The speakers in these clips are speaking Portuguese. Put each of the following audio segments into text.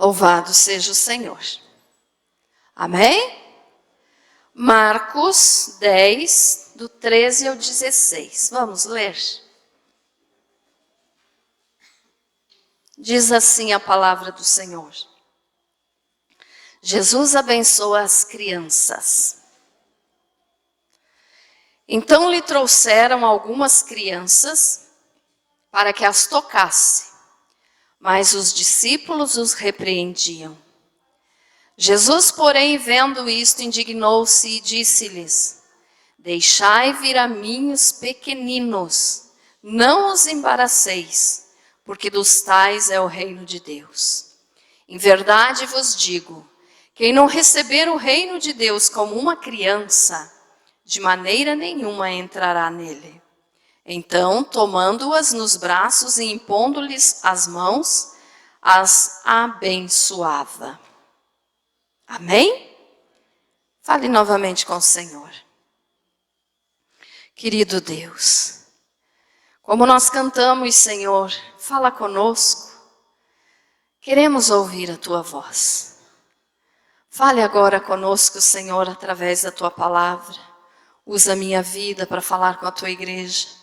Louvado seja o Senhor. Amém? Marcos 10, do 13 ao 16. Vamos ler? Diz assim a palavra do Senhor. Jesus abençoa as crianças. Então lhe trouxeram algumas crianças para que as tocasse, mas os discípulos os repreendiam. Jesus, porém, vendo isto, indignou-se e disse-lhes: Deixai vir a mim os pequeninos, não os embaraceis, porque dos tais é o reino de Deus. Em verdade vos digo, quem não receber o reino de Deus como uma criança, de maneira nenhuma entrará nele. Então, tomando-as nos braços e impondo-lhes as mãos, as abençoava. Amém? Fale novamente com o Senhor. Querido Deus, como nós cantamos, Senhor, fala conosco. Queremos ouvir a Tua voz. Fale agora conosco, Senhor, através da Tua palavra. Usa a minha vida para falar com a Tua igreja.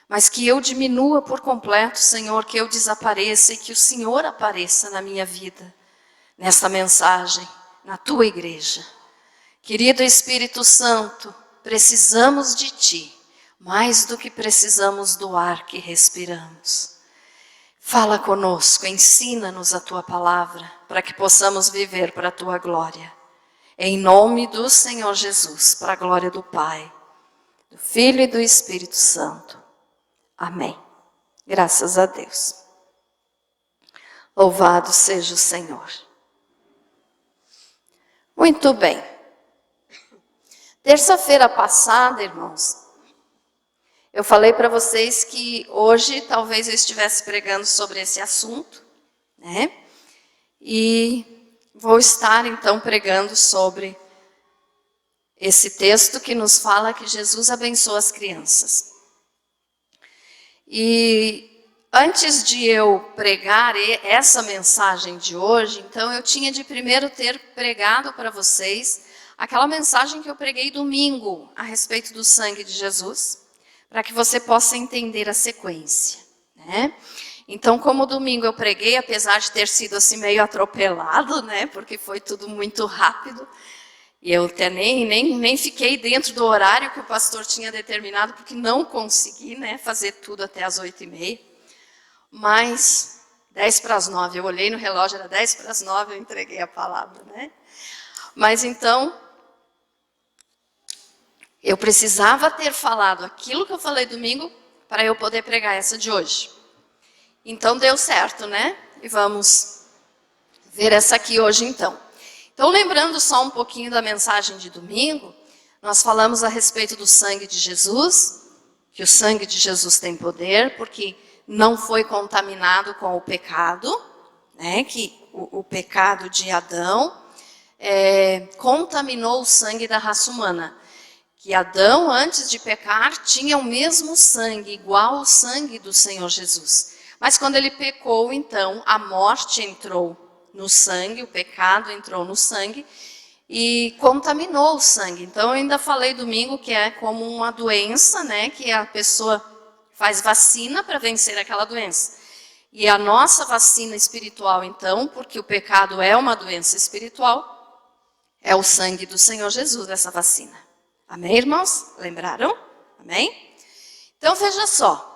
Mas que eu diminua por completo, Senhor, que eu desapareça e que o Senhor apareça na minha vida, nesta mensagem, na Tua igreja. Querido Espírito Santo, precisamos de Ti, mais do que precisamos do ar que respiramos. Fala conosco, ensina-nos a Tua palavra, para que possamos viver para a Tua glória. Em nome do Senhor Jesus, para a glória do Pai, do Filho e do Espírito Santo. Amém. Graças a Deus. Louvado seja o Senhor. Muito bem. Terça-feira passada, irmãos, eu falei para vocês que hoje talvez eu estivesse pregando sobre esse assunto, né? E vou estar então pregando sobre esse texto que nos fala que Jesus abençoa as crianças. E antes de eu pregar essa mensagem de hoje, então eu tinha de primeiro ter pregado para vocês aquela mensagem que eu preguei domingo a respeito do sangue de Jesus, para que você possa entender a sequência, né? Então, como domingo eu preguei, apesar de ter sido assim meio atropelado, né? Porque foi tudo muito rápido. E eu até nem fiquei dentro do horário que o pastor tinha determinado, porque não consegui, né, fazer tudo até as 8h30. Mas 8:50, eu olhei no relógio, era 8:50, eu entreguei a palavra, né? Mas então, eu precisava ter falado aquilo que eu falei domingo para eu poder pregar essa de hoje. Então deu certo, né? E vamos ver essa aqui hoje então. Então, lembrando só um pouquinho da mensagem de domingo, nós falamos a respeito do sangue de Jesus, que o sangue de Jesus tem poder, porque não foi contaminado com o pecado, né? Que o pecado de Adão contaminou o sangue da raça humana. Que Adão, antes de pecar, tinha o mesmo sangue, igual ao sangue do Senhor Jesus. Mas quando ele pecou, então, a morte entrou no sangue, o pecado entrou no sangue e contaminou o sangue. Então, eu ainda falei domingo que é como uma doença, né? Que a pessoa faz vacina para vencer aquela doença. E a nossa vacina espiritual, então, porque o pecado é uma doença espiritual, é o sangue do Senhor Jesus, essa vacina. Amém, irmãos? Lembraram? Amém? Então, veja só.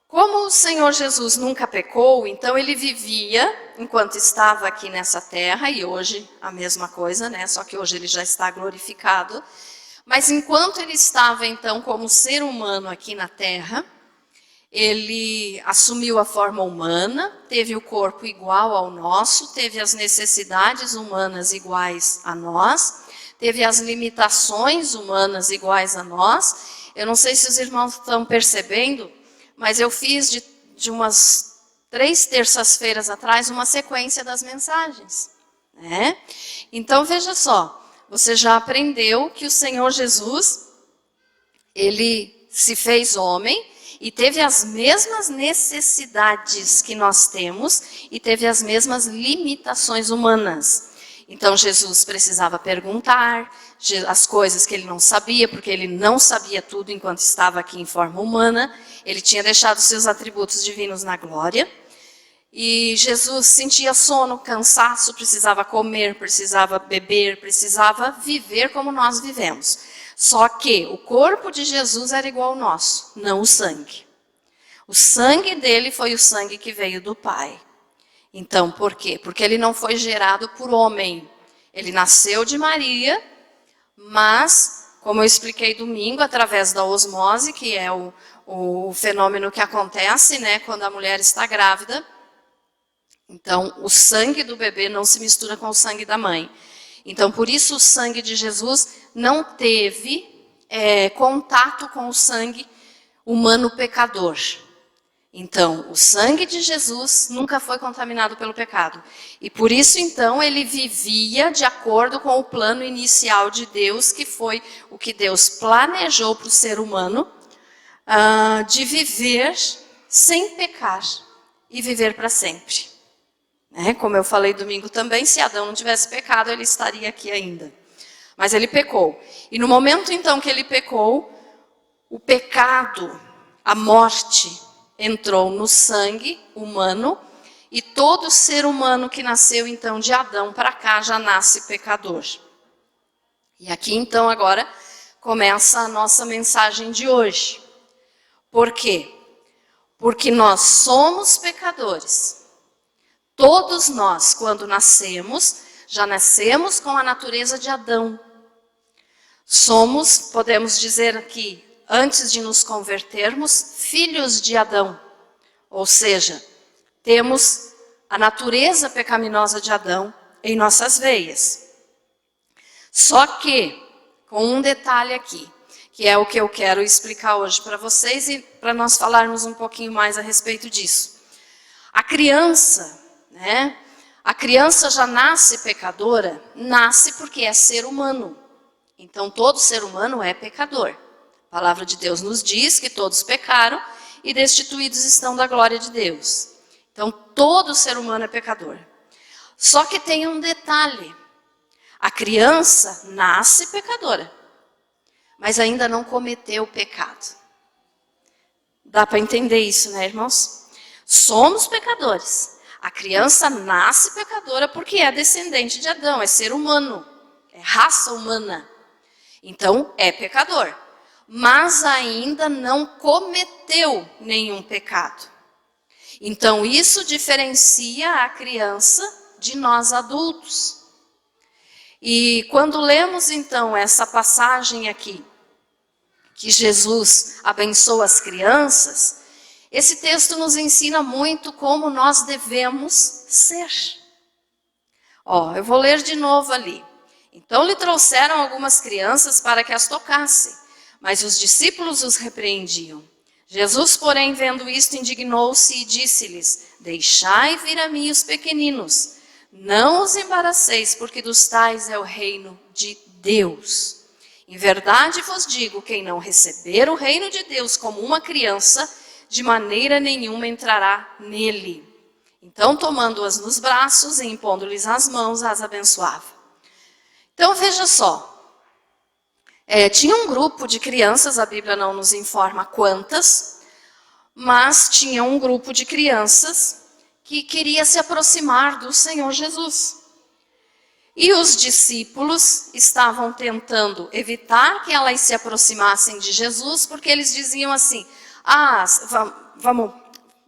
Como o Senhor Jesus nunca pecou, então ele vivia enquanto estava aqui nessa terra, e hoje a mesma coisa, né? Só que hoje ele já está glorificado. Mas enquanto ele estava então como ser humano aqui na terra, ele assumiu a forma humana, teve o corpo igual ao nosso, teve as necessidades humanas iguais a nós, teve as limitações humanas iguais a nós. Eu não sei se os irmãos estão percebendo, mas eu fiz de umas 3 terças-feiras atrás uma sequência das mensagens, né? Então, veja só, você já aprendeu que o Senhor Jesus, ele se fez homem e teve as mesmas necessidades que nós temos e teve as mesmas limitações humanas. Então Jesus precisava perguntar as coisas que ele não sabia, porque ele não sabia tudo enquanto estava aqui em forma humana. Ele tinha deixado seus atributos divinos na glória. E Jesus sentia sono, cansaço, precisava comer, precisava beber, precisava viver como nós vivemos. Só que o corpo de Jesus era igual ao nosso, não o sangue. O sangue dele foi o sangue que veio do Pai. Então, por quê? Porque ele não foi gerado por homem. Ele nasceu de Maria, mas, como eu expliquei domingo, através da osmose, que é o fenômeno que acontece, né, quando a mulher está grávida. Então, o sangue do bebê não se mistura com o sangue da mãe. Então, por isso o sangue de Jesus não teve contato com o sangue humano pecador. Então, o sangue de Jesus nunca foi contaminado pelo pecado. E por isso, então, ele vivia de acordo com o plano inicial de Deus, que foi o que Deus planejou para o ser humano, de viver sem pecar e viver para sempre. Como eu falei domingo também, se Adão não tivesse pecado, ele estaria aqui ainda. Mas ele pecou. E no momento, então, que ele pecou, o pecado, a morte, entrou no sangue humano, e todo ser humano que nasceu, então, de Adão para cá, já nasce pecador. E aqui, então, agora, começa a nossa mensagem de hoje. Por quê? Porque nós somos pecadores. Todos nós, quando nascemos, já nascemos com a natureza de Adão. Somos, podemos dizer aqui, antes de nos convertermos, filhos de Adão. Ou seja, temos a natureza pecaminosa de Adão em nossas veias. Só que, com um detalhe aqui, que é o que eu quero explicar hoje para vocês e para nós falarmos um pouquinho mais a respeito disso. A criança, a criança já nasce pecadora, nasce porque é ser humano. Então, todo ser humano é pecador. A palavra de Deus nos diz que todos pecaram e destituídos estão da glória de Deus. Então, todo ser humano é pecador. Só que tem um detalhe. A criança nasce pecadora, mas ainda não cometeu o pecado. Dá para entender isso, né, irmãos? Somos pecadores. A criança nasce pecadora porque é descendente de Adão, é ser humano, é raça humana. Então, é pecador. Mas ainda não cometeu nenhum pecado. Então, isso diferencia a criança de nós adultos. E quando lemos, então, essa passagem aqui, que Jesus abençoa as crianças, esse texto nos ensina muito como nós devemos ser. Eu vou ler de novo ali. Então lhe trouxeram algumas crianças para que as tocasse, mas os discípulos os repreendiam. Jesus, porém, vendo isto, indignou-se e disse-lhes: deixai vir a mim os pequeninos, não os embaraceis, porque dos tais é o reino de Deus. Em verdade vos digo, quem não receber o reino de Deus como uma criança, de maneira nenhuma entrará nele. Então, tomando-as nos braços e impondo-lhes as mãos, as abençoava. Então, veja só. Tinha um grupo de crianças, a Bíblia não nos informa quantas, mas tinha um grupo de crianças que queria se aproximar do Senhor Jesus. E os discípulos estavam tentando evitar que elas se aproximassem de Jesus, porque eles diziam assim: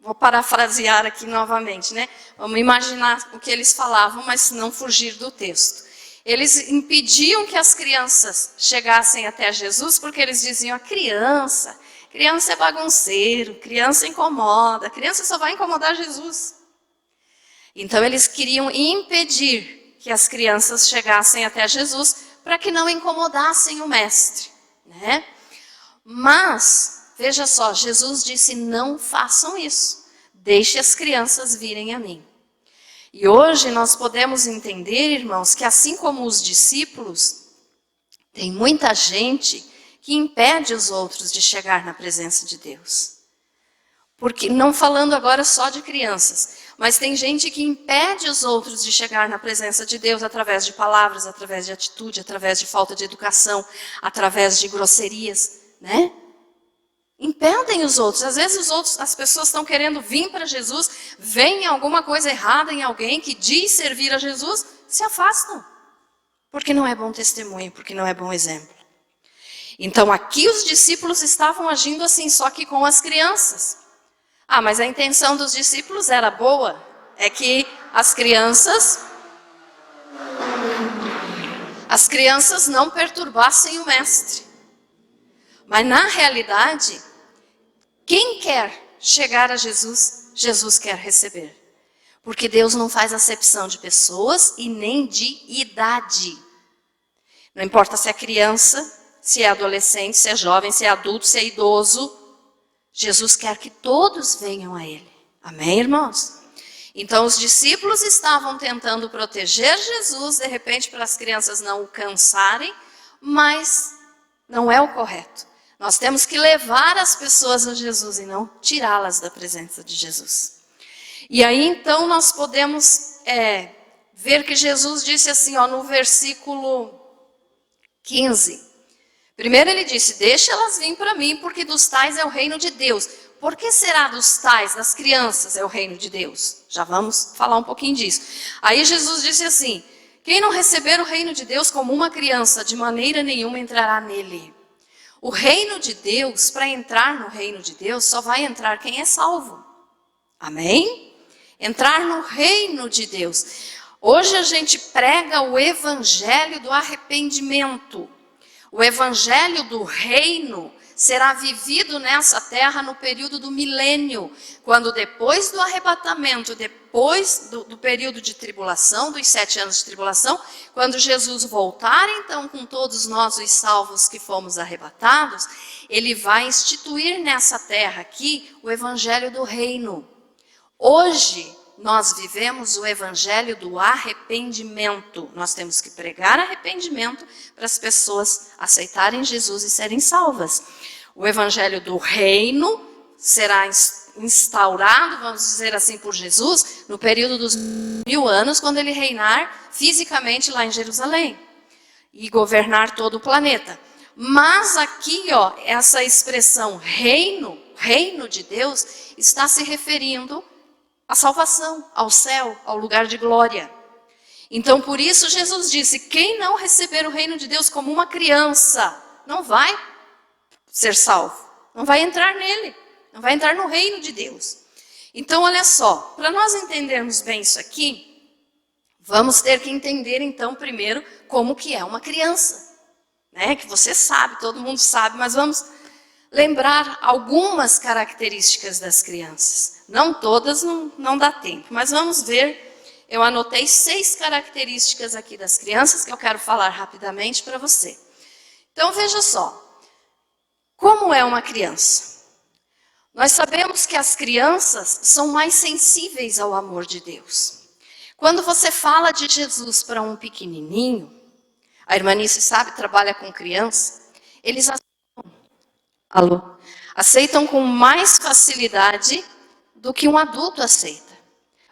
vou parafrasear aqui novamente, né? Vamos imaginar o que eles falavam, mas não fugir do texto. Eles impediam que as crianças chegassem até Jesus, porque eles diziam: criança é bagunceiro, criança incomoda, criança só vai incomodar Jesus. Então eles queriam impedir que as crianças chegassem até Jesus, para que não incomodassem o mestre, né? Mas, veja só, Jesus disse: não façam isso, deixe as crianças virem a mim. E hoje nós podemos entender, irmãos, que assim como os discípulos, tem muita gente que impede os outros de chegar na presença de Deus. Porque, não falando agora só de crianças, mas tem gente que impede os outros de chegar na presença de Deus através de palavras, através de atitude, através de falta de educação, através de grosserias, né? Impedem os outros. Às vezes as pessoas estão querendo vir para Jesus, veem alguma coisa errada em alguém que diz servir a Jesus, se afastam. Porque não é bom testemunho, porque não é bom exemplo. Então aqui os discípulos estavam agindo assim, só que com as crianças. Ah, mas a intenção dos discípulos era boa. É que as crianças não perturbassem o mestre. Mas na realidade, quem quer chegar a Jesus, Jesus quer receber. Porque Deus não faz acepção de pessoas e nem de idade. Não importa se é criança, se é adolescente, se é jovem, se é adulto, se é idoso. Jesus quer que todos venham a Ele. Amém, irmãos? Então os discípulos estavam tentando proteger Jesus, de repente para as crianças não o cansarem, mas não é o correto. Nós temos que levar as pessoas a Jesus e não tirá-las da presença de Jesus. E aí então nós podemos ver que Jesus disse assim, no versículo 15. Primeiro ele disse, deixa elas virem para mim, porque dos tais é o reino de Deus. Por que será dos tais, das crianças, é o reino de Deus? Já vamos falar um pouquinho disso. Aí Jesus disse assim, quem não receber o reino de Deus como uma criança, de maneira nenhuma entrará nele. O reino de Deus, para entrar no reino de Deus, só vai entrar quem é salvo. Amém? Entrar no reino de Deus. Hoje a gente prega o evangelho do arrependimento. O evangelho do reino será vivido nessa terra no período do milênio, quando depois do arrebatamento, depois do período de tribulação, dos 7 anos de tribulação, quando Jesus voltar então com todos nós os salvos que fomos arrebatados, ele vai instituir nessa terra aqui o evangelho do reino. Hoje nós vivemos o evangelho do arrependimento. Nós temos que pregar arrependimento para as pessoas aceitarem Jesus e serem salvas. O evangelho do reino será instaurado, vamos dizer assim, por Jesus, no período dos 1000 anos, quando ele reinar fisicamente lá em Jerusalém e governar todo o planeta. Mas aqui, essa expressão reino, reino de Deus, está se referindo à salvação, ao céu, ao lugar de glória. Então, por isso, Jesus disse, quem não receber o reino de Deus como uma criança, não vai ser salvo, não vai entrar nele, não vai entrar no reino de Deus. Então, olha só, para nós entendermos bem isso aqui, vamos ter que entender, então, primeiro, como que é uma criança. Né? Que você sabe, todo mundo sabe, mas vamos lembrar algumas características das crianças. Não todas, não dá tempo, mas vamos ver. Eu anotei 6 características aqui das crianças que eu quero falar rapidamente para você. Então veja só, como é uma criança? Nós sabemos que as crianças são mais sensíveis ao amor de Deus. Quando você fala de Jesus para um pequenininho, a irmã Nice sabe, trabalha com criança, eles aceitam com mais facilidade do que um adulto aceita.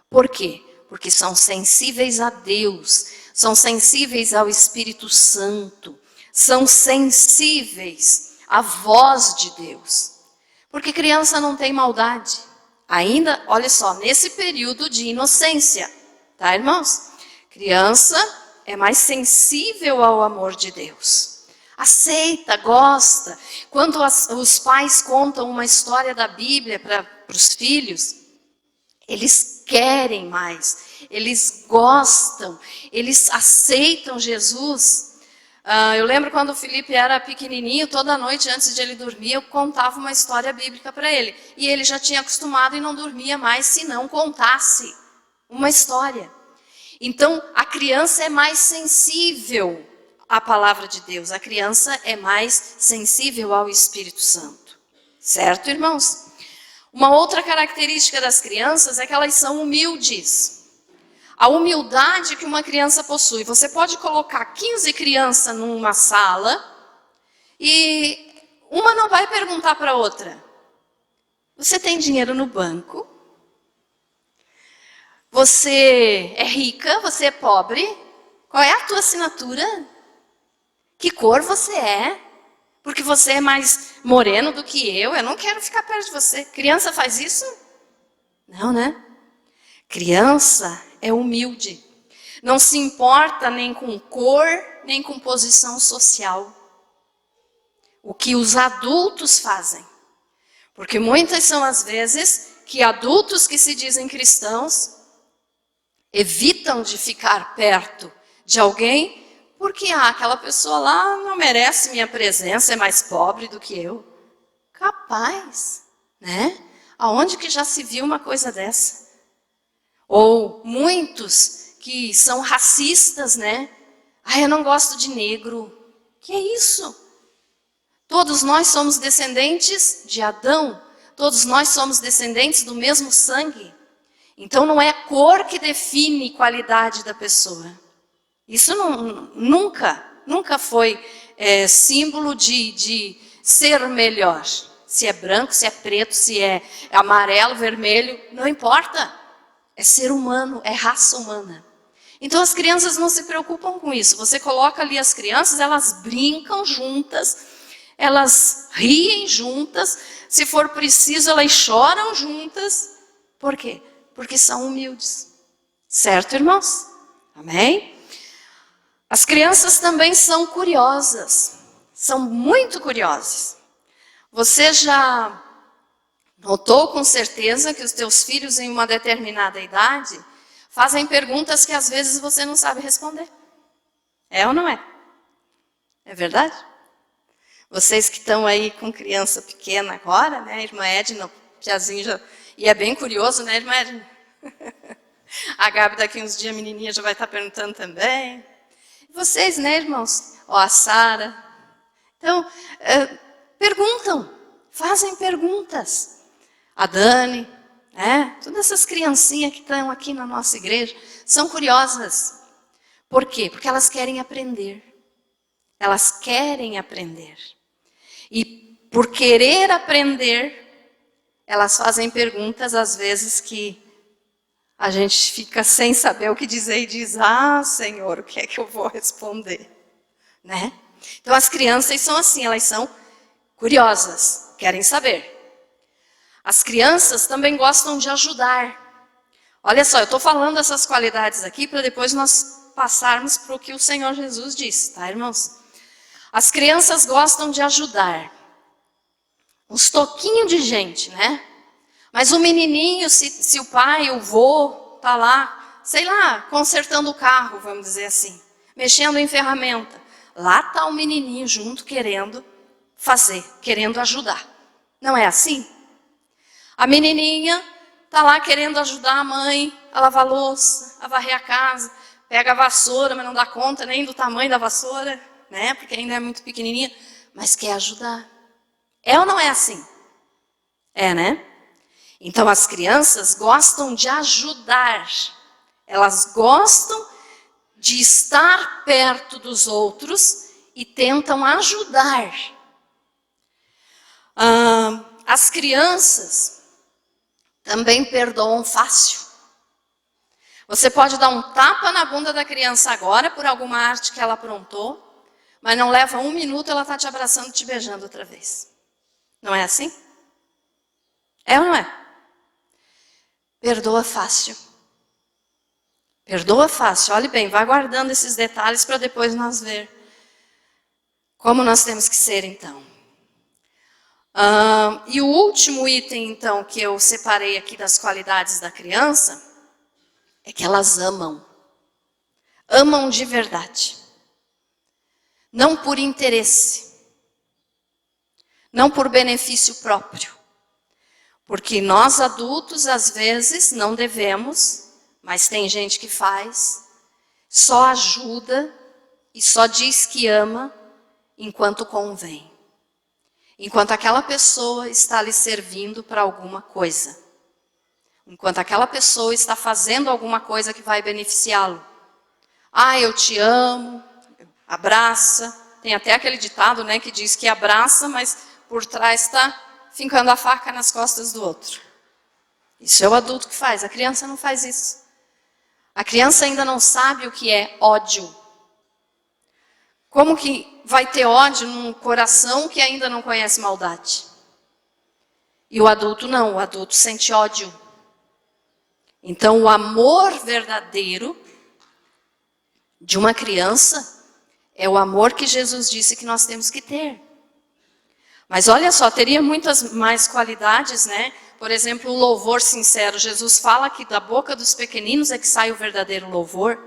Por quê? Porque são sensíveis a Deus, são sensíveis ao Espírito Santo, são sensíveis à voz de Deus. Porque criança não tem maldade. Ainda, olha só, nesse período de inocência, tá, irmãos? Criança é mais sensível ao amor de Deus. Aceita, gosta. Quando os pais contam uma história da Bíblia para os filhos, eles querem mais, eles gostam, eles aceitam Jesus. Eu lembro quando o Felipe era pequenininho, toda noite antes de ele dormir, eu contava uma história bíblica para ele. E ele já tinha acostumado e não dormia mais se não contasse uma história. Então, a criança é mais sensível à palavra de Deus. A criança é mais sensível ao Espírito Santo. Certo, irmãos? Uma outra característica das crianças é que elas são humildes. A humildade que uma criança possui. Você pode colocar 15 crianças numa sala e uma não vai perguntar para a outra: Você tem dinheiro no banco? Você é rica? Você é pobre? Qual é a tua assinatura? Que cor você é? Porque você é mais moreno do que eu não quero ficar perto de você. Criança faz isso? Não, né? Criança é humilde. Não se importa nem com cor, nem com posição social. O que os adultos fazem. Porque muitas são as vezes que adultos que se dizem cristãos evitam de ficar perto de alguém porque aquela pessoa lá não merece minha presença, é mais pobre do que eu. Capaz, né? Aonde que já se viu uma coisa dessa? Ou muitos que são racistas, né? Eu não gosto de negro. Que é isso? Todos nós somos descendentes de Adão. Todos nós somos descendentes do mesmo sangue. Então não é a cor que define qualidade da pessoa. Isso nunca foi símbolo de ser melhor. Se é branco, se é preto, se é amarelo, vermelho, não importa. É ser humano, é raça humana. Então as crianças não se preocupam com isso. Você coloca ali as crianças, elas brincam juntas, elas riem juntas, se for preciso elas choram juntas. Por quê? Porque são humildes. Certo, irmãos? Amém? As crianças também são curiosas. São muito curiosas. Você já notou com certeza que os teus filhos em uma determinada idade fazem perguntas que às vezes você não sabe responder. É ou não é? É verdade? Vocês que estão aí com criança pequena agora, né? Irmã Edna, o Piazinho já... E é bem curioso, né, irmã Edna? A Gabi daqui uns dias, a menininha, já vai estar perguntando também. Vocês, né, irmãos? A Sara. Então, perguntam, fazem perguntas. A Dani, né? Todas essas criancinhas que estão aqui na nossa igreja são curiosas. Por quê? Porque elas querem aprender. Elas querem aprender. E por querer aprender, elas fazem perguntas às vezes que a gente fica sem saber o que dizer e diz, Senhor, o que é que eu vou responder? Né? Então as crianças são assim, elas são curiosas, querem saber. As crianças também gostam de ajudar. Olha só, eu estou falando essas qualidades aqui para depois nós passarmos para o que o Senhor Jesus disse, tá, irmãos? As crianças gostam de ajudar. Uns toquinhos de gente, né? Mas o menininho, se o pai, o vô, está lá, sei lá, consertando o carro, vamos dizer assim, mexendo em ferramenta. Lá está o menininho junto, querendo fazer, querendo ajudar. Não é assim? A menininha está lá querendo ajudar a mãe a lavar a louça, a varrer a casa, pega a vassoura, mas não dá conta nem do tamanho da vassoura, né? Porque ainda é muito pequenininha, mas quer ajudar. É ou não é assim? É, né? Então as crianças gostam de ajudar. Elas gostam de estar perto dos outros e tentam ajudar. As crianças também perdoam fácil. Você pode dar um tapa na bunda da criança agora por alguma arte que ela aprontou, mas não leva 1 minuto, ela está te abraçando e te beijando outra vez. Não é assim? É ou não é? Perdoa fácil. Perdoa fácil. Olhe bem, vai guardando esses detalhes para depois nós ver como nós temos que ser então. E o último item então que eu separei aqui das qualidades da criança é que elas amam. Amam de verdade. Não por interesse. Não por benefício próprio. Porque nós adultos, às vezes, não devemos, mas tem gente que faz, só ajuda e só diz que ama enquanto convém. Enquanto aquela pessoa está lhe servindo para alguma coisa. Enquanto aquela pessoa está fazendo alguma coisa que vai beneficiá-lo. Eu te amo, abraça. Tem até aquele ditado, né, que diz que abraça, mas por trás está fincando a faca nas costas do outro. Isso é o adulto que faz, a criança não faz isso. A criança ainda não sabe o que é ódio. Como que vai ter ódio num coração que ainda não conhece maldade? E o adulto não, o adulto sente ódio. Então o amor verdadeiro de uma criança é o amor que Jesus disse que nós temos que ter. Mas olha só, teria muitas mais qualidades, né? Por exemplo, o louvor sincero. Jesus fala que da boca dos pequeninos é que sai o verdadeiro louvor.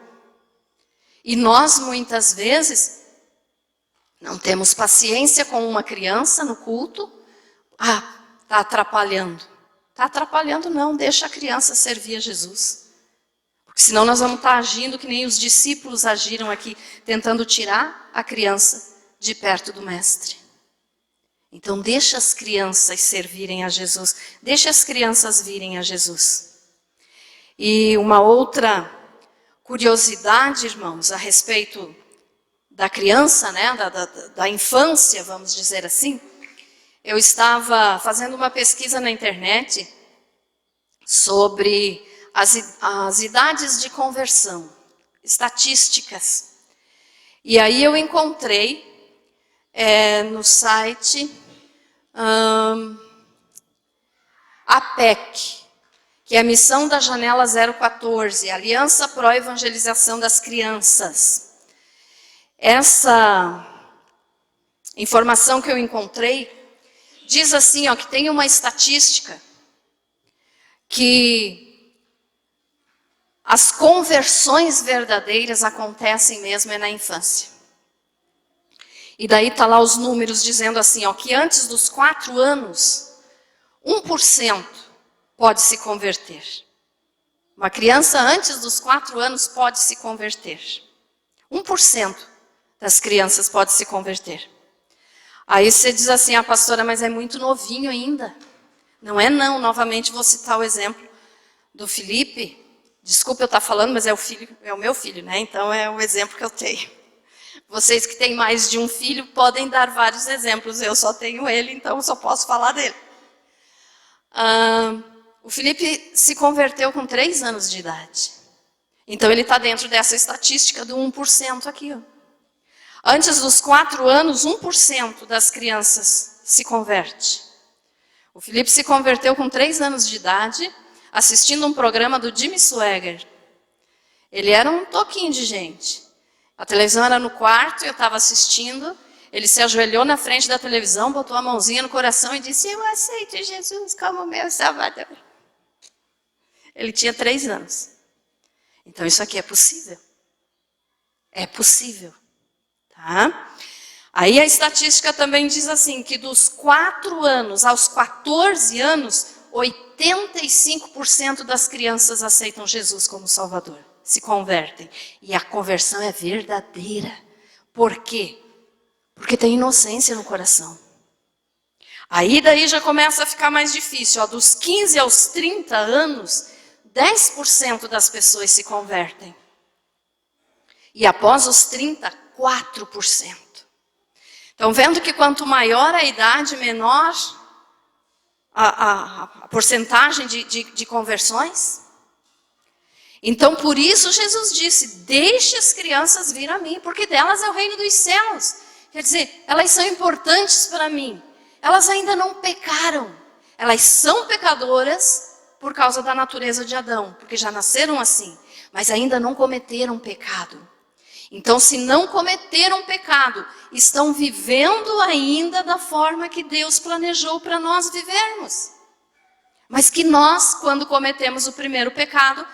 E nós, muitas vezes, não temos paciência com uma criança no culto. Ah, está atrapalhando. Está atrapalhando não, deixa a criança servir a Jesus. Porque senão nós vamos estar agindo que nem os discípulos agiram aqui, tentando tirar a criança de perto do mestre. Então deixa as crianças servirem a Jesus, deixa as crianças virem a Jesus. E uma outra curiosidade, irmãos, a respeito da criança, né, da infância, vamos dizer assim. Eu estava fazendo uma pesquisa na internet sobre as idades de conversão, estatísticas. E aí eu encontrei no site APEC, que é a Missão da Janela 014, Aliança Pro Evangelização das Crianças. Essa informação que eu encontrei diz assim, ó, que tem uma estatística que as conversões verdadeiras acontecem mesmo na infância. E daí está lá os números dizendo assim, ó, que antes dos 4 anos, 1% pode se converter. Uma criança antes dos 4 anos pode se converter. 1% das crianças pode se converter. Aí você diz assim, pastora, mas é muito novinho ainda. Não é não, novamente vou citar o exemplo do Felipe. Desculpa eu estar falando, mas é o meu filho, né? Então é o exemplo que eu tenho. Vocês que têm mais de um filho podem dar vários exemplos. Eu só tenho ele, então eu só posso falar dele. O Felipe se converteu com 3 anos de idade. Então ele está dentro dessa estatística do 1% aqui. Ó. Antes dos 4 anos, 1% das crianças se converte. O Felipe se converteu com 3 anos de idade, assistindo um programa do Jimmy Swaggart. Ele era um toquinho de gente. A televisão era no quarto, eu estava assistindo. Ele se ajoelhou na frente da televisão, botou a mãozinha no coração e disse, eu aceito Jesus como meu Salvador. Ele tinha 3 anos. Então isso aqui é possível. É possível. Tá? Aí a estatística também diz assim, que dos 4 anos aos 14 anos, 85% das crianças aceitam Jesus como Salvador, se convertem. E a conversão é verdadeira. Por quê? Porque tem inocência no coração. Aí daí já começa a ficar mais difícil. Ó, dos 15 aos 30 anos, 10% das pessoas se convertem. E após os 30, 4%. Então, vendo que quanto maior a idade, menor a porcentagem de conversões. Então, por isso Jesus disse, deixe as crianças vir a mim, porque delas é o reino dos céus. Quer dizer, elas são importantes para mim. Elas ainda não pecaram. Elas são pecadoras por causa da natureza de Adão, porque já nasceram assim, mas ainda não cometeram pecado. Então, se não cometeram pecado, estão vivendo ainda da forma que Deus planejou para nós vivermos. Mas que nós, quando cometemos o primeiro pecado,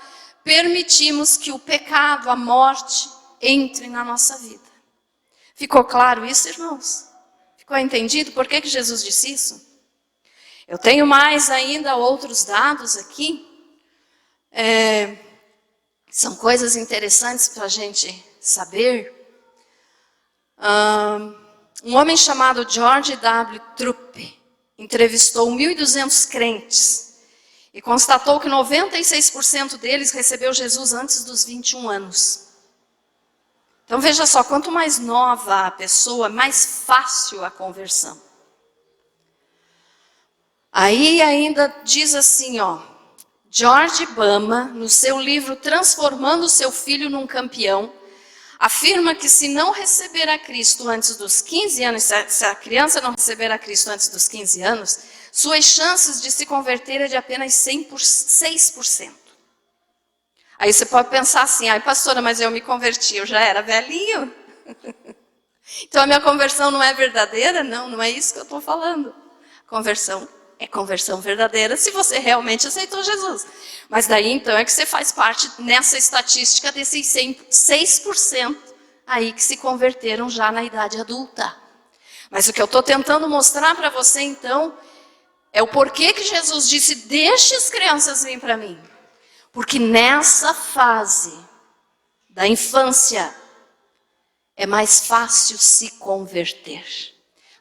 permitimos que o pecado, a morte, entre na nossa vida. Ficou claro isso, irmãos? Ficou entendido por que Jesus disse isso? Eu tenho mais ainda outros dados aqui. São coisas interessantes para a gente saber. Um homem chamado George W. Trupp entrevistou 1.200 crentes e constatou que 96% deles recebeu Jesus antes dos 21 anos. Então veja só, quanto mais nova a pessoa, mais fácil a conversão. Aí ainda diz assim, George Bama, no seu livro Transformando Seu Filho num Campeão, afirma que se não receber a Cristo antes dos 15 anos, se a criança não receber a Cristo antes dos 15 anos, suas chances de se converter é de apenas 6%. Aí você pode pensar assim, pastora, mas eu me converti, eu já era velhinho. Então a minha conversão não é verdadeira? Não é isso que eu estou falando. Conversão é conversão verdadeira se você realmente aceitou Jesus. Mas daí então é que você faz parte nessa estatística desses 6% aí que se converteram já na idade adulta. Mas o que eu estou tentando mostrar para você então é o porquê que Jesus disse, deixe as crianças virem para mim. Porque nessa fase da infância é mais fácil se converter.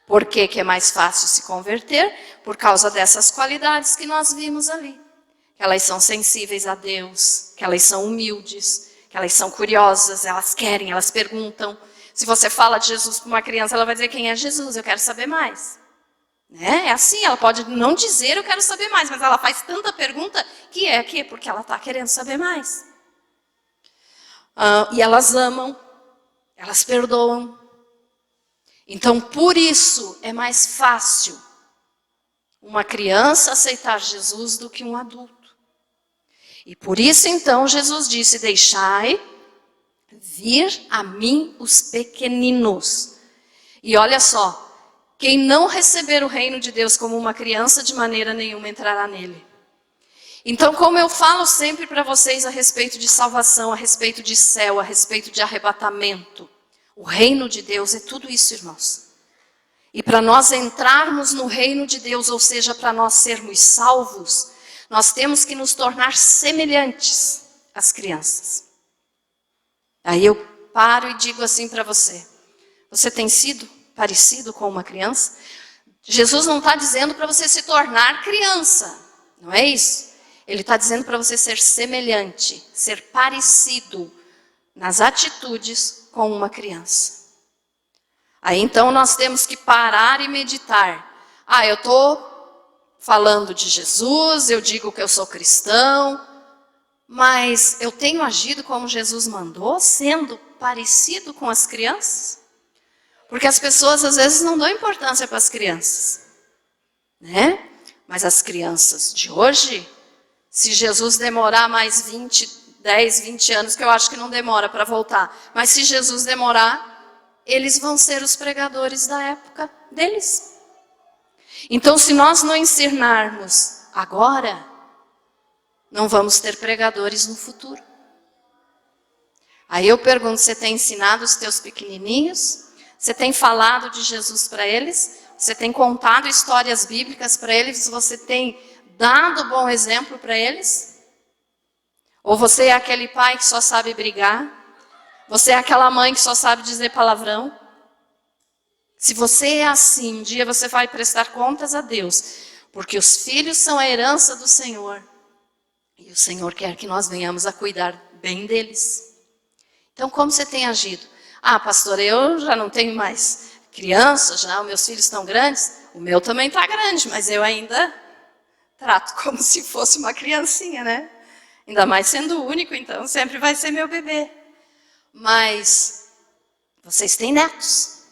Por que é mais fácil se converter? Por causa dessas qualidades que nós vimos ali. Que elas são sensíveis a Deus, que elas são humildes, que elas são curiosas, elas querem, elas perguntam. Se você fala de Jesus para uma criança, ela vai dizer, quem é Jesus? Eu quero saber mais. É assim, ela pode não dizer, eu quero saber mais, mas ela faz tanta pergunta que porque ela está querendo saber mais. E elas amam, elas perdoam. Então, por isso, é mais fácil uma criança aceitar Jesus do que um adulto. E por isso, então, Jesus disse, deixai vir a mim os pequeninos. E olha só, quem não receber o reino de Deus como uma criança, de maneira nenhuma entrará nele. Então, como eu falo sempre para vocês a respeito de salvação, a respeito de céu, a respeito de arrebatamento, o reino de Deus é tudo isso, irmãos. E para nós entrarmos no reino de Deus, ou seja, para nós sermos salvos, nós temos que nos tornar semelhantes às crianças. Aí eu paro e digo assim para você, você tem sido parecido com uma criança? Jesus não está dizendo para você se tornar criança, não é isso? Ele está dizendo para você ser semelhante, ser parecido nas atitudes com uma criança. Aí então nós temos que parar e meditar. Eu estou falando de Jesus, eu digo que eu sou cristão, mas eu tenho agido como Jesus mandou, sendo parecido com as crianças? Porque as pessoas às vezes não dão importância para as crianças, né? Mas as crianças de hoje, se Jesus demorar mais 10, 20 anos, que eu acho que não demora para voltar, mas se Jesus demorar, eles vão ser os pregadores da época deles. Então, se nós não ensinarmos agora, não vamos ter pregadores no futuro. Aí eu pergunto, você tem ensinado os teus pequenininhos? Você tem falado de Jesus para eles? Você tem contado histórias bíblicas para eles? Você tem dado bom exemplo para eles? Ou você é aquele pai que só sabe brigar? Você é aquela mãe que só sabe dizer palavrão? Se você é assim, um dia você vai prestar contas a Deus, porque os filhos são a herança do Senhor. E o Senhor quer que nós venhamos a cuidar bem deles. Então, como você tem agido? Pastora, eu já não tenho mais crianças, já os meus filhos estão grandes. O meu também está grande, mas eu ainda trato como se fosse uma criancinha, né? Ainda mais sendo o único, então sempre vai ser meu bebê. Mas vocês têm netos,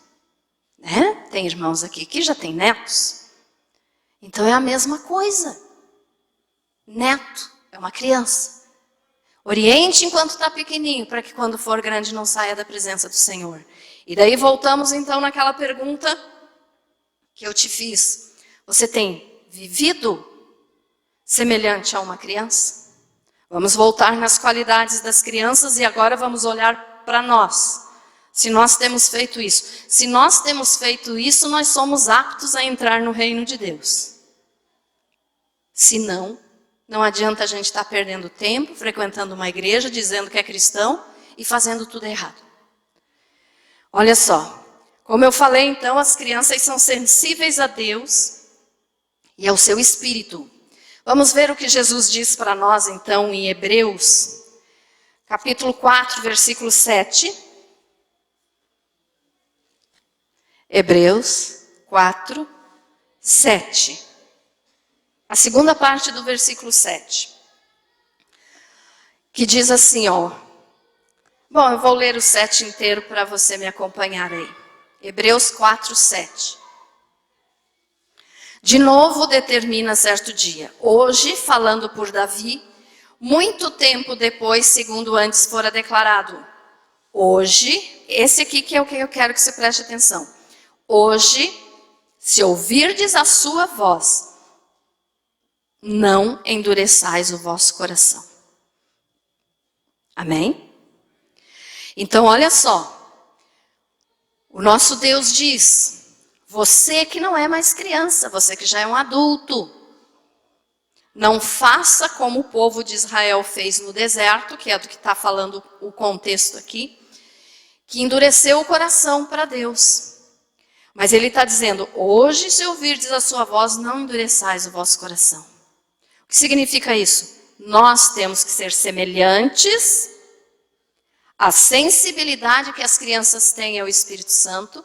né? Tem irmãos aqui que já têm netos. Então é a mesma coisa. Neto é uma criança. Oriente enquanto está pequenininho, para que quando for grande não saia da presença do Senhor. E daí voltamos então naquela pergunta que eu te fiz. Você tem vivido semelhante a uma criança? Vamos voltar nas qualidades das crianças e agora vamos olhar para nós. Se nós temos feito isso. Se nós temos feito isso, nós somos aptos a entrar no reino de Deus. Se não, não adianta a gente estar perdendo tempo, frequentando uma igreja, dizendo que é cristão e fazendo tudo errado. Olha só, como eu falei então, as crianças são sensíveis a Deus e ao seu espírito. Vamos ver o que Jesus diz para nós então em Hebreus, capítulo 4, versículo 7. Hebreus 4, 7. A segunda parte do versículo 7, que diz assim, ó. Bom, eu vou ler o 7 inteiro para você me acompanhar aí. Hebreus 4, 7. De novo determina certo dia. Hoje, falando por Davi, muito tempo depois, segundo antes fora declarado. Hoje, esse aqui que é o que eu quero que você preste atenção. Hoje, se ouvirdes a sua voz, não endureçais o vosso coração. Amém? Então, olha só. O nosso Deus diz, você que não é mais criança, você que já é um adulto, não faça como o povo de Israel fez no deserto, que é do que está falando o contexto aqui, que endureceu o coração para Deus. Mas ele está dizendo, hoje se ouvirdes a sua voz, não endureçais o vosso coração. O que significa isso? Nós temos que ser semelhantes à sensibilidade que as crianças têm ao Espírito Santo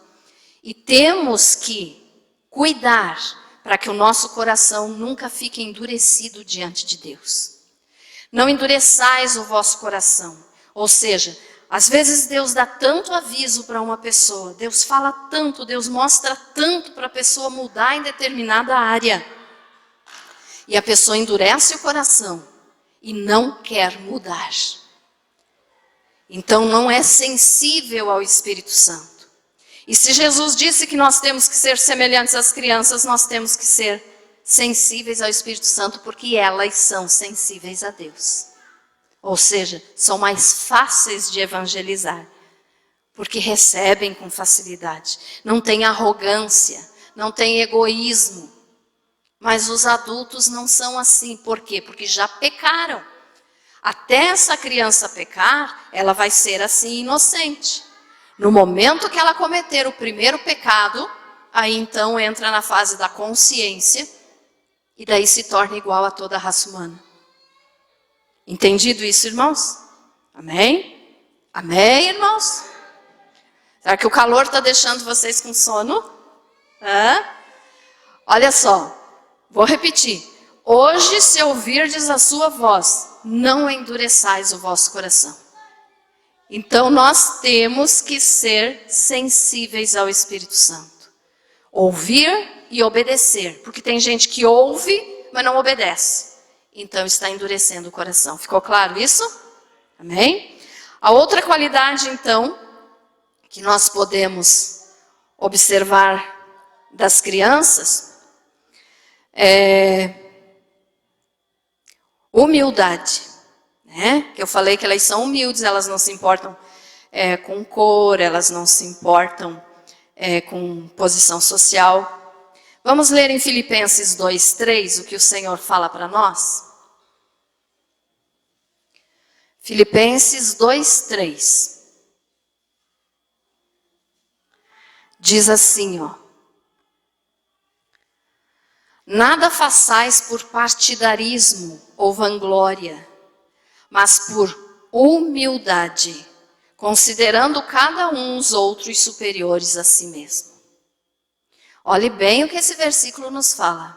e temos que cuidar para que o nosso coração nunca fique endurecido diante de Deus. Não endureçais o vosso coração. Ou seja, às vezes Deus dá tanto aviso para uma pessoa, Deus fala tanto, Deus mostra tanto para a pessoa mudar em determinada área. E a pessoa endurece o coração e não quer mudar. Então não é sensível ao Espírito Santo. E se Jesus disse que nós temos que ser semelhantes às crianças, nós temos que ser sensíveis ao Espírito Santo, porque elas são sensíveis a Deus. Ou seja, são mais fáceis de evangelizar, porque recebem com facilidade. Não tem arrogância, não tem egoísmo. Mas os adultos não são assim. Por quê? Porque já pecaram. Até essa criança pecar, ela vai ser assim inocente. No momento que ela cometer o primeiro pecado, aí então entra na fase da consciência e daí se torna igual a toda a raça humana. Entendido isso, irmãos? Amém? Amém, irmãos? Será que o calor está deixando vocês com sono? Olha só, vou repetir. Hoje, se ouvirdes a sua voz, não endureçais o vosso coração. Então, nós temos que ser sensíveis ao Espírito Santo. Ouvir e obedecer. Porque tem gente que ouve, mas não obedece. Então, está endurecendo o coração. Ficou claro isso? Amém? A outra qualidade, então, que nós podemos observar das crianças é humildade, né? Que eu falei que elas são humildes, elas não se importam com cor, elas não se importam com posição social. Vamos ler em Filipenses 2:3 o que o Senhor fala para nós? Filipenses 2:3 diz assim, ó. Nada façais por partidarismo ou vanglória, mas por humildade, considerando cada um os outros superiores a si mesmo. Olhe bem o que esse versículo nos fala.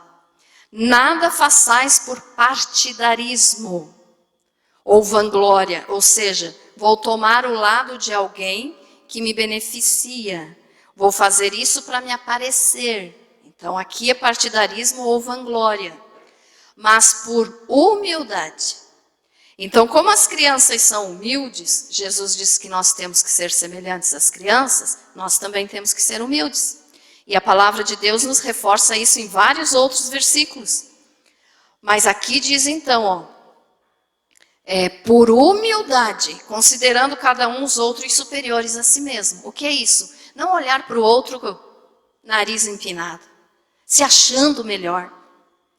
Nada façais por partidarismo ou vanglória, ou seja, vou tomar o lado de alguém que me beneficia, vou fazer isso para me aparecer. Então, aqui é partidarismo ou vanglória, mas por humildade. Então, como as crianças são humildes, Jesus disse que nós temos que ser semelhantes às crianças, nós também temos que ser humildes. E a palavra de Deus nos reforça isso em vários outros versículos. Mas aqui diz então, ó, por humildade, considerando cada um os outros superiores a si mesmo. O que é isso? Não olhar para o outro com o nariz empinado, se achando melhor.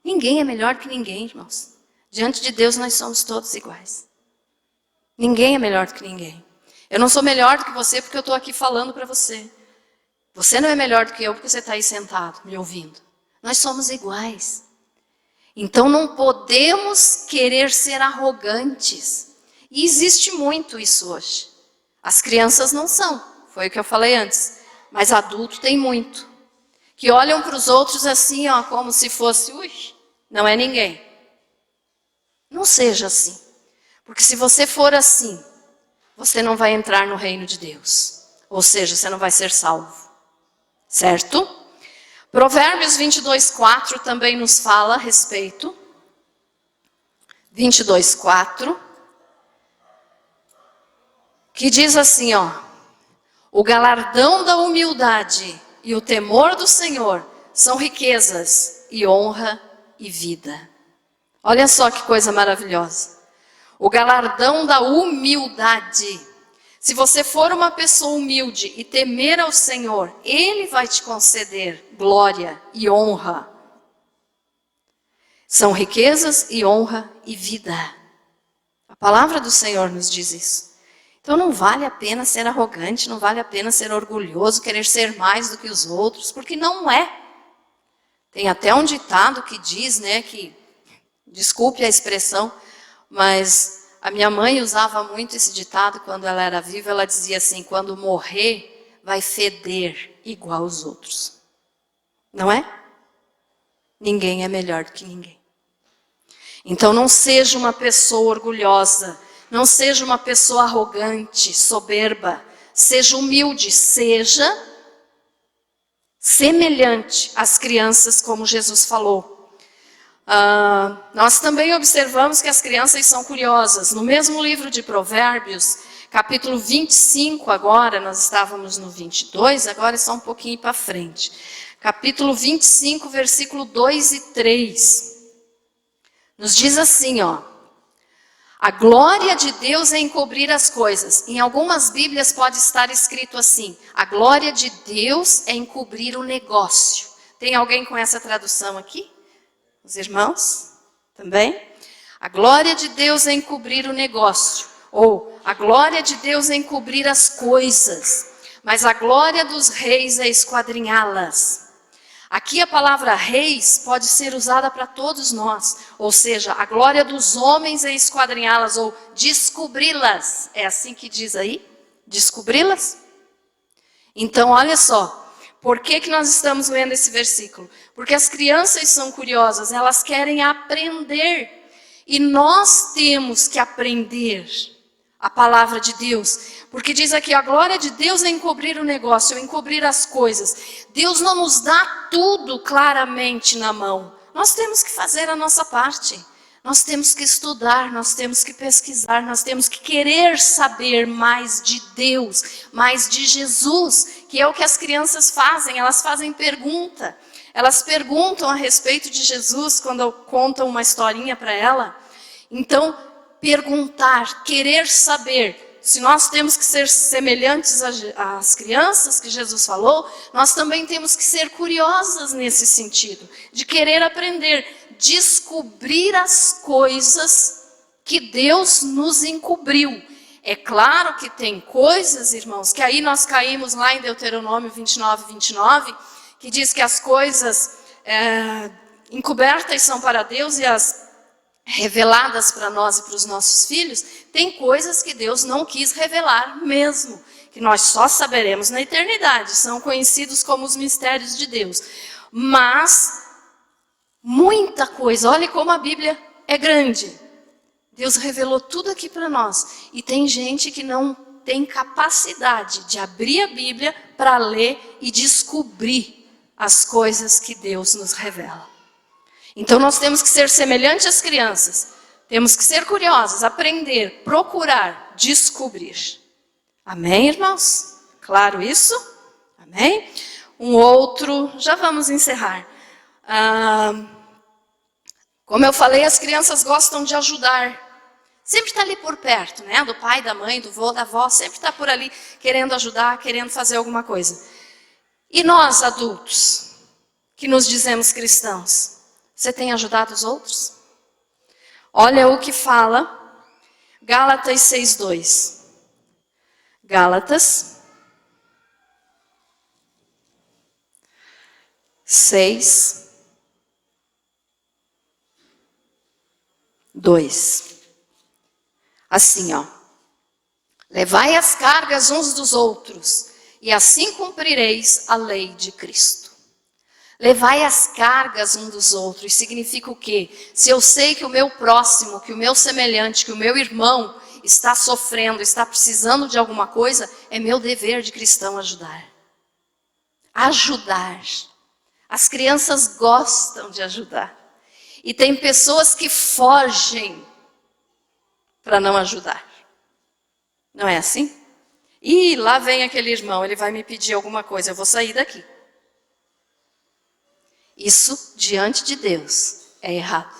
Ninguém é melhor que ninguém, irmãos. Diante de Deus nós somos todos iguais. Ninguém é melhor do que ninguém. Eu não sou melhor do que você porque eu estou aqui falando para você. Você não é melhor do que eu porque você está aí sentado, me ouvindo. Nós somos iguais. Então não podemos querer ser arrogantes. E existe muito isso hoje. As crianças não são, foi o que eu falei antes. Mas adulto tem muito. Que olham para os outros assim, ó, como se fosse, não é ninguém. Não seja assim. Porque se você for assim, você não vai entrar no reino de Deus. Ou seja, você não vai ser salvo. Certo? Provérbios 22:4 também nos fala a respeito. 22:4. Que diz assim, ó. O galardão da humildade e o temor do Senhor são riquezas e honra e vida. Olha só que coisa maravilhosa. O galardão da humildade. Se você for uma pessoa humilde e temer ao Senhor, Ele vai te conceder glória e honra. São riquezas e honra e vida. A palavra do Senhor nos diz isso. Então não vale a pena ser arrogante, não vale a pena ser orgulhoso, querer ser mais do que os outros, porque não é. Tem até um ditado que diz, né, que, desculpe a expressão, mas a minha mãe usava muito esse ditado quando ela era viva. Ela dizia assim, quando morrer, vai feder igual aos outros. Não é? Ninguém é melhor do que ninguém. Então não seja uma pessoa orgulhosa, não seja uma pessoa arrogante, soberba. Seja humilde, seja semelhante às crianças, como Jesus falou. Nós também observamos que as crianças são curiosas. No mesmo livro de Provérbios, capítulo 25 agora, nós estávamos no 22, agora é só um pouquinho para frente. Capítulo 25, versículo 2 e 3. Nos diz assim, ó. A glória de Deus é encobrir as coisas. Em algumas Bíblias pode estar escrito assim. A glória de Deus é encobrir o negócio. Tem alguém com essa tradução aqui? Os irmãos? Também? A glória de Deus é encobrir o negócio. Ou a glória de Deus é encobrir as coisas. Mas a glória dos reis é esquadrinhá-las. Aqui a palavra reis pode ser usada para todos nós. Ou seja, a glória dos homens é esquadrinhá-las ou descobri-las. É assim que diz aí? Descobri-las? Então, olha só. Por que nós estamos lendo esse versículo? Porque as crianças são curiosas, elas querem aprender. E nós temos que aprender a palavra de Deus. Porque diz aqui, a glória de Deus é encobrir o negócio, é encobrir as coisas. Deus não nos dá tudo claramente na mão. Nós temos que fazer a nossa parte. Nós temos que estudar, nós temos que pesquisar, nós temos que querer saber mais de Deus, mais de Jesus, que é o que as crianças fazem. Elas fazem pergunta. Elas perguntam a respeito de Jesus quando eu conto uma historinha para ela. Então, perguntar, querer saber. Se nós temos que ser semelhantes às crianças que Jesus falou, nós também temos que ser curiosas nesse sentido, de querer aprender, descobrir as coisas que Deus nos encobriu. É claro que tem coisas, irmãos, que aí nós caímos lá em Deuteronômio 29, que diz que as coisas encobertas são para Deus e as reveladas para nós e para os nossos filhos. Tem coisas que Deus não quis revelar mesmo, que nós só saberemos na eternidade, são conhecidos como os mistérios de Deus. Mas, muita coisa, olha como a Bíblia é grande. Deus revelou tudo aqui para nós. E tem gente que não tem capacidade de abrir a Bíblia para ler e descobrir as coisas que Deus nos revela. Então nós temos que ser semelhantes às crianças. Temos que ser curiosos, aprender, procurar, descobrir. Amém, irmãos? Claro isso? Amém? Um outro, já vamos encerrar. Como eu falei, as crianças gostam de ajudar. Sempre está ali por perto, né? Do pai, da mãe, do vô, da avó, sempre está por ali querendo ajudar, querendo fazer alguma coisa. E nós, adultos, que nos dizemos cristãos, você tem ajudado os outros? Olha o que fala Gálatas 6:2. Gálatas 6:2. Assim, ó. Levai as cargas uns dos outros, e assim cumprireis a lei de Cristo. Levai as cargas um dos outros. Significa o quê? Se eu sei que o meu próximo, que o meu semelhante, que o meu irmão está sofrendo, está precisando de alguma coisa, é meu dever de cristão ajudar. Ajudar. As crianças gostam de ajudar. E tem pessoas que fogem para não ajudar. Não é assim? E lá vem aquele irmão, ele vai me pedir alguma coisa, eu vou sair daqui. Isso, diante de Deus, é errado.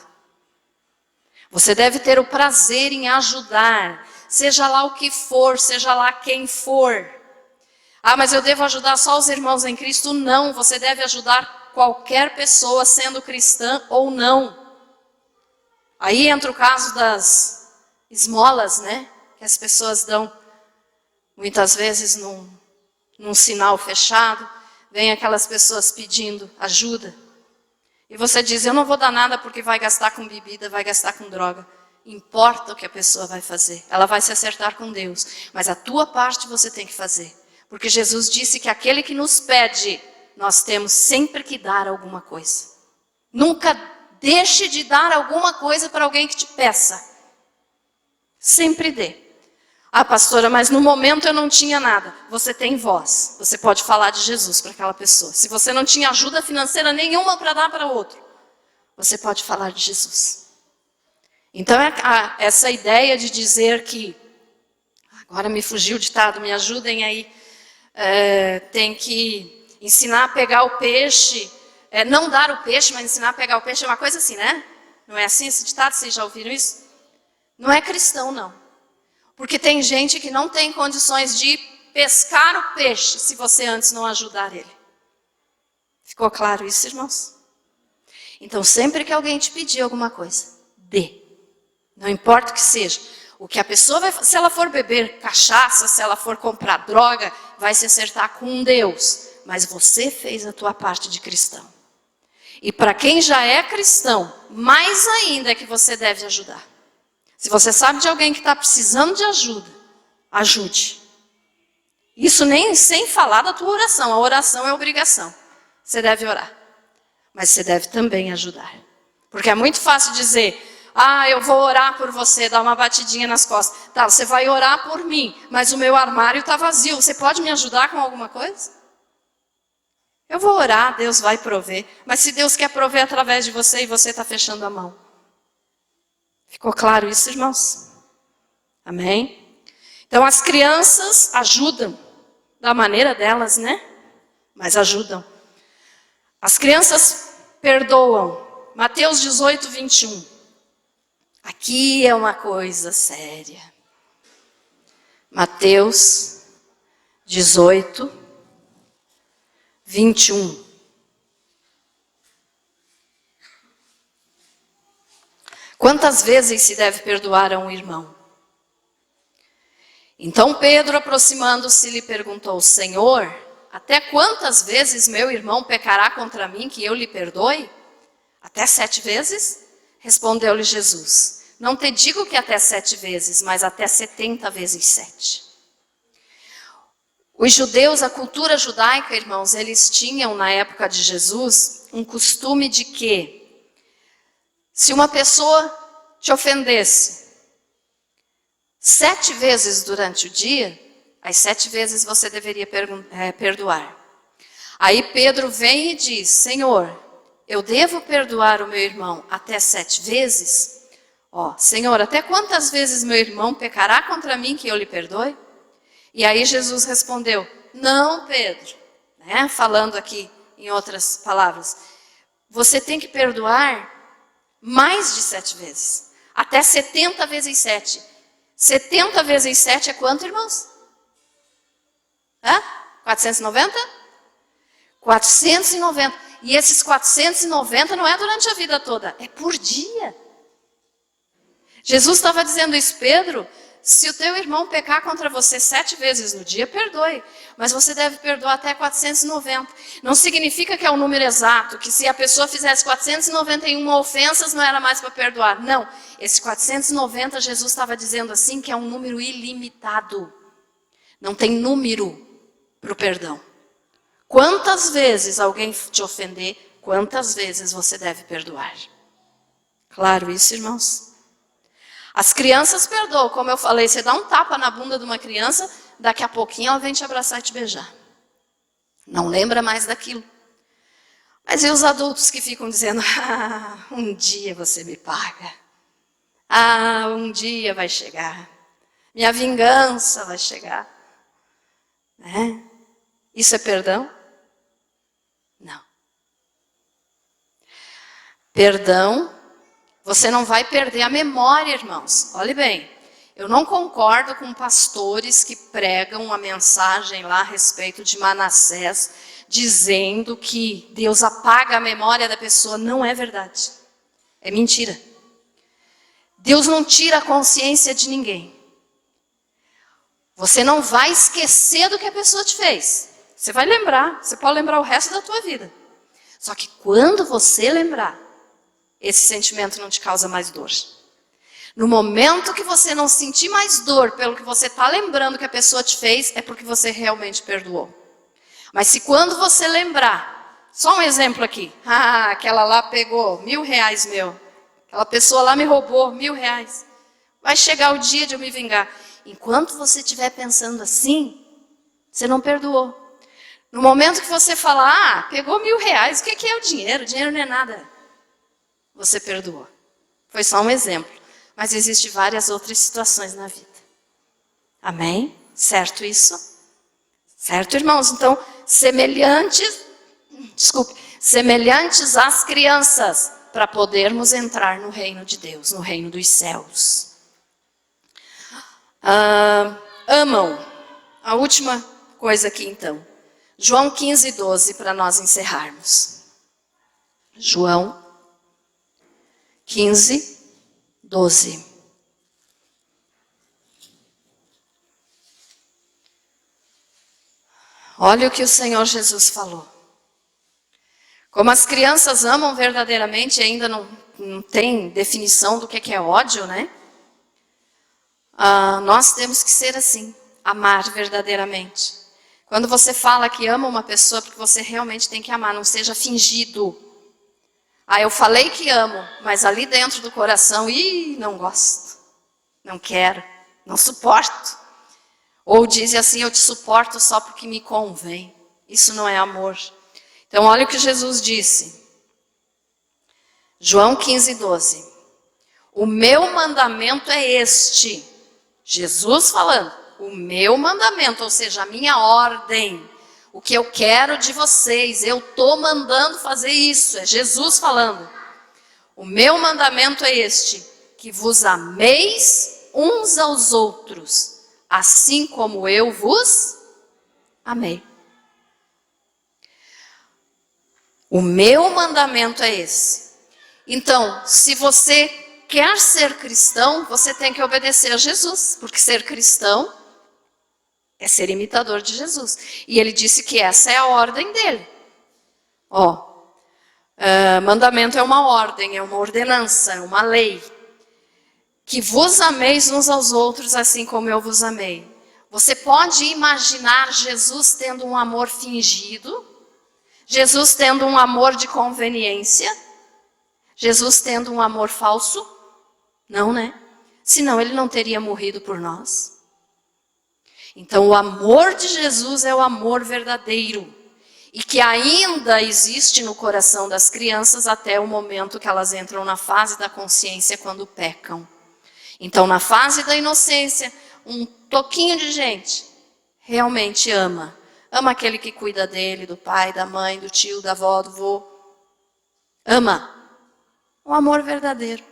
Você deve ter o prazer em ajudar, seja lá o que for, seja lá quem for. Ah, mas eu devo ajudar só os irmãos em Cristo? Não, você deve ajudar qualquer pessoa, sendo cristã ou não. Aí entra o caso das esmolas, né? Que as pessoas dão, muitas vezes num sinal fechado. Vem aquelas pessoas pedindo ajuda. E você diz, eu não vou dar nada porque vai gastar com bebida, vai gastar com droga. Importa o que a pessoa vai fazer. Ela vai se acertar com Deus. Mas a tua parte você tem que fazer. Porque Jesus disse que aquele que nos pede, nós temos sempre que dar alguma coisa. Nunca deixe de dar alguma coisa para alguém que te peça. Sempre dê. Ah, pastora, mas no momento eu não tinha nada. Você tem voz. Você pode falar de Jesus para aquela pessoa. Se você não tinha ajuda financeira nenhuma para dar para outro, você pode falar de Jesus. Então, essa ideia de dizer que, agora me fugiu o ditado, me ajudem aí, tem que ensinar a pegar o peixe, não dar o peixe, mas ensinar a pegar o peixe, é uma coisa assim, né? Não é assim esse ditado? Vocês já ouviram isso? Não é cristão, não. Porque tem gente que não tem condições de pescar o peixe se você antes não ajudar ele. Ficou claro isso, irmãos? Então, sempre que alguém te pedir alguma coisa, dê. Não importa o que seja. O que a pessoa vai, se ela for beber cachaça, se ela for comprar droga, vai se acertar com Deus. Mas você fez a tua parte de cristão. E para quem já é cristão, mais ainda é que você deve ajudar. Se você sabe de alguém que está precisando de ajuda, ajude. Isso nem sem falar da tua oração. A oração é obrigação. Você deve orar. Mas você deve também ajudar. Porque é muito fácil dizer, eu vou orar por você, dar uma batidinha nas costas. Tá, você vai orar por mim, mas o meu armário está vazio. Você pode me ajudar com alguma coisa? Eu vou orar, Deus vai prover. Mas se Deus quer prover através de você e você está fechando a mão. Ficou claro isso, irmãos? Amém? Então, as crianças ajudam, da maneira delas, né? Mas ajudam. As crianças perdoam. Mateus 18, 21. Aqui é uma coisa séria. Mateus 18, 21. Quantas vezes se deve perdoar a um irmão? Então Pedro, aproximando-se, lhe perguntou, Senhor, até quantas vezes meu irmão pecará contra mim que eu lhe perdoe? Até 7 vezes? Respondeu-lhe Jesus, não te digo que até 7 vezes, mas até 70 vezes 7. Os judeus, a cultura judaica, irmãos, eles tinham na época de Jesus um costume de que, se uma pessoa te ofendesse 7 vezes durante o dia, as 7 vezes você deveria perdoar. Aí Pedro vem e diz, Senhor, eu devo perdoar o meu irmão até 7 vezes? Senhor, até quantas vezes meu irmão pecará contra mim que eu lhe perdoe? E aí Jesus respondeu, não, Pedro, né? Falando aqui em outras palavras, você tem que perdoar mais de 7 vezes. Até 70 vezes 7. 70 vezes 7 é quanto, irmãos? 490? 490. E esses 490 não é durante a vida toda, é por dia. Jesus estava dizendo isso, Pedro, se o teu irmão pecar contra você 7 vezes no dia, perdoe. Mas você deve perdoar até 490. Não significa que é o número exato, que se a pessoa fizesse 491 ofensas, não era mais para perdoar. Não, esse 490, Jesus estava dizendo assim, que é um número ilimitado. Não tem número para o perdão. Quantas vezes alguém te ofender, quantas vezes você deve perdoar. Claro isso, irmãos? As crianças perdoam, como eu falei, você dá um tapa na bunda de uma criança, daqui a pouquinho ela vem te abraçar e te beijar. Não lembra mais daquilo. Mas e os adultos que ficam dizendo, um dia você me paga. Um dia vai chegar. Minha vingança vai chegar. Né? Isso é perdão? Não. Perdão, você não vai perder a memória, irmãos. Olhe bem, eu não concordo com pastores que pregam uma mensagem lá a respeito de Manassés, dizendo que Deus apaga a memória da pessoa. Não é verdade. É mentira. Deus não tira a consciência de ninguém. Você não vai esquecer do que a pessoa te fez. Você vai lembrar, você pode lembrar o resto da tua vida. Só que quando você lembrar, esse sentimento não te causa mais dor. No momento que você não sentir mais dor pelo que você está lembrando que a pessoa te fez, é porque você realmente perdoou. Mas se quando você lembrar, só um exemplo aqui, aquela lá pegou R$1.000 meu, aquela pessoa lá me roubou R$1.000, vai chegar o dia de eu me vingar. Enquanto você estiver pensando assim, você não perdoou. No momento que você fala, pegou R$1.000, o que é o dinheiro? O dinheiro não é nada. Você perdoou. Foi só um exemplo. Mas existem várias outras situações na vida. Amém? Certo isso? Certo, irmãos? Então, semelhantes às crianças, para podermos entrar no reino de Deus, no reino dos céus. Amam. A última coisa aqui então. João 15:12, para nós encerrarmos. João 15:12. Olha o que o Senhor Jesus falou. Como as crianças amam verdadeiramente, ainda não tem definição do que é ódio, né? Nós temos que ser assim, amar verdadeiramente. Quando você fala que ama uma pessoa, porque você realmente tem que amar, não seja fingido. Eu falei que amo, mas ali dentro do coração, não gosto, não quero, não suporto. Ou diz assim, eu te suporto só porque me convém. Isso não é amor. Então olha o que Jesus disse. João 15:12. O meu mandamento é este. Jesus falando, o meu mandamento, ou seja, a minha ordem, o que eu quero de vocês, eu estou mandando fazer isso, é Jesus falando. O meu mandamento é este, que vos ameis uns aos outros, assim como eu vos amei. O meu mandamento é esse. Então, se você quer ser cristão, você tem que obedecer a Jesus, porque ser cristão é ser imitador de Jesus. E ele disse que essa é a ordem dele. Mandamento é uma ordem, é uma ordenança, é uma lei. Que vos ameis uns aos outros assim como eu vos amei. Você pode imaginar Jesus tendo um amor fingido? Jesus tendo um amor de conveniência? Jesus tendo um amor falso? Não, né? Senão ele não teria morrido por nós. Então o amor de Jesus é o amor verdadeiro. E que ainda existe no coração das crianças até o momento que elas entram na fase da consciência quando pecam. Então na fase da inocência, um toquinho de gente realmente ama. Ama aquele que cuida dele, do pai, da mãe, do tio, da avó, do vô. Ama. Um amor verdadeiro.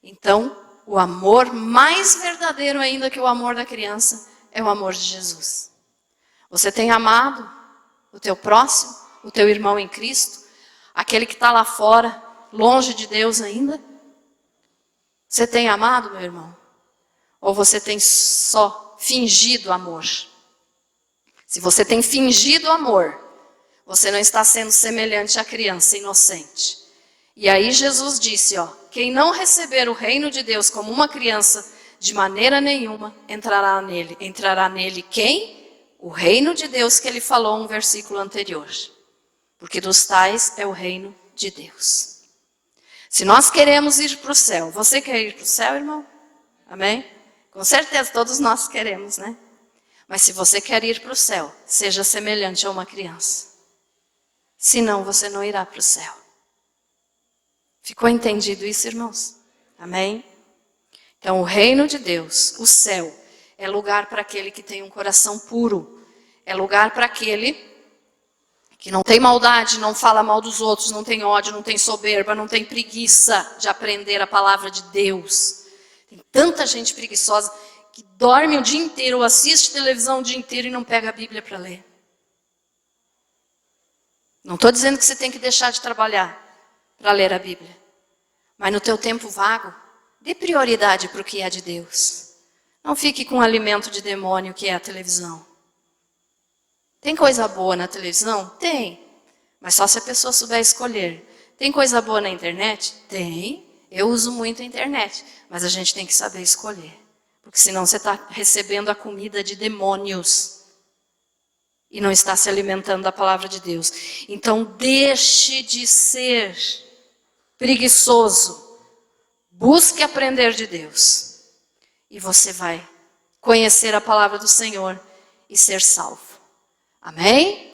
Então, o amor mais verdadeiro ainda que o amor da criança é o amor de Jesus. Você tem amado o teu próximo, o teu irmão em Cristo, aquele que está lá fora, longe de Deus ainda? Você tem amado, meu irmão? Ou você tem só fingido amor? Se você tem fingido amor, você não está sendo semelhante à criança inocente. E aí Jesus disse, quem não receber o reino de Deus como uma criança, de maneira nenhuma entrará nele. Entrará nele quem? O reino de Deus que ele falou no versículo anterior. porque dos tais é o reino de Deus. Se nós queremos ir para o céu, você quer ir para o céu, irmão? Amém? Com certeza, todos nós queremos, né? Mas se você quer ir para o céu, seja semelhante a uma criança. Senão você não irá para o céu. Ficou entendido isso, irmãos? Amém? Então, o reino de Deus, o céu, é lugar para aquele que tem um coração puro. É lugar para aquele que não tem maldade, não fala mal dos outros, não tem ódio, não tem soberba, não tem preguiça de aprender a palavra de Deus. Tem tanta gente preguiçosa que dorme o dia inteiro, ou assiste televisão o dia inteiro e não pega a Bíblia para ler. Não estou dizendo que você tem que deixar de trabalhar para ler a Bíblia. Mas no teu tempo vago, dê prioridade para o que é de Deus. Não fique com o alimento de demônio que é a televisão. Tem coisa boa na televisão? Tem. Mas só se a pessoa souber escolher. Tem coisa boa na internet? Tem. Eu uso muito a internet. Mas a gente tem que saber escolher. Porque senão você está recebendo a comida de demônios. E não está se alimentando da palavra de Deus. Então deixe de ser preguiçoso. Busque aprender de Deus. E você vai conhecer a palavra do Senhor e ser salvo. Amém?